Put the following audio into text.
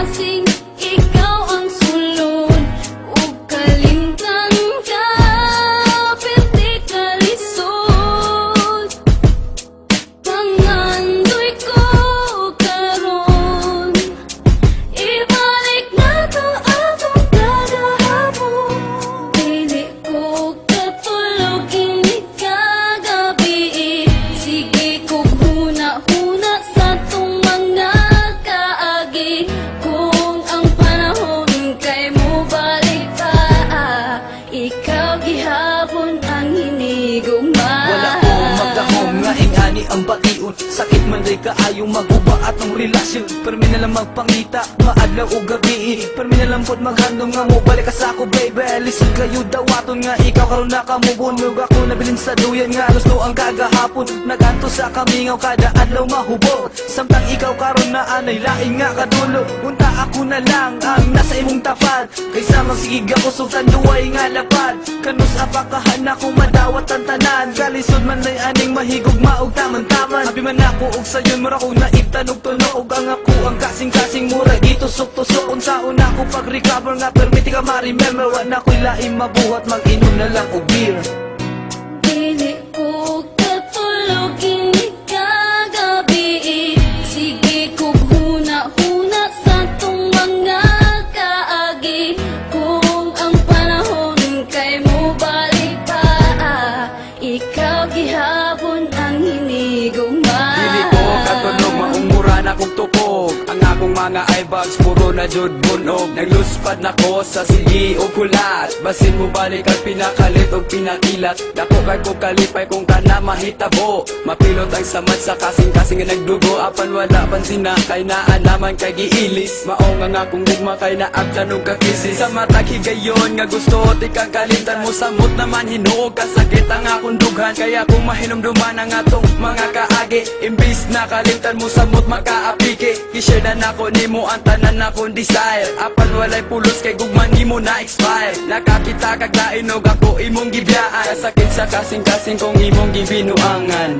kasing ikaw ang sulod ug kalimtan ka, perti ka lisod. Pangandoy ko karon, ibalik na to atong kagahapon. Dili ko katulog init kagabi, sige ko huna-huna sa tong mga kaagi. Kung ang panahon kay mo balik pa, ikaw gihapon ang hinigugma. Wala ko magahom nga ingani ang bation. Sakit man rin kaayong maguba atong relasyon. Permi na lang magpangita, maadlaw o gabi. Permi na lang pod maghandom nga mo balik ka sa ako baby. Lisod kayo dawaton nga ikaw karon na kamubon. Mug ako nabilin sa duyan nga gusto ang kagahapon. Naganto sa kamingaw kada adlaw mahubog. Samtang ikaw karon na anay laing nga kadulo. Unta ako na lang ang nasa imong tapad, kaysa magsigig ako sultan duway nga lapad. Kanus apakahan ako madawat ang tanan. Kalisod man lay aning mahigog maog taman-taman. Habi man ako og sayon mura ko naibtanog tunog. Og ang ako ang kasing-kasing mura gitusok-tusok. Unsaon ako pag-recover nga permiti ka ma-remember. Wa na ko'y laing mabuhat, mag-inom na lang og beer. Dili ko katulog init kagabi, sige ko huna-huna sa tong mga kaagi. Kung ang panahon kay mo balik pa, ikaw gihapon ang hinigugma. Dili ko katunog maungura na kong tukog. Ang akong mga eyebags puro na jud bunog. Nagluspad na ko sa sige o kulat. Basin mo balik ang pinakalit o pinakilat. Dako kay ko kalipay kung ka na mahitabo. Mapilot ang samad sa kasing-kasing nga nagdugo. Apan wala pansin na kay naan naman kay giilis. Mao nga akong gugma kay naagtanog ka kisses. Sa matag higayon nga gusto tikang kalitan mo. Samot naman hinuog kasakit ang akong dughan. Kaya kung mahinumduman ang atong mga kaagi, imbis na kalimtan mo samot makaapike. Kishare na nako nimo ang tanan akong desire. Apan walay pulos kay gugman nimo na expire. Nakakita kag lainog ako imong gibiyaan. Kasakit sa kasing-kasing kong imong gibinuangan.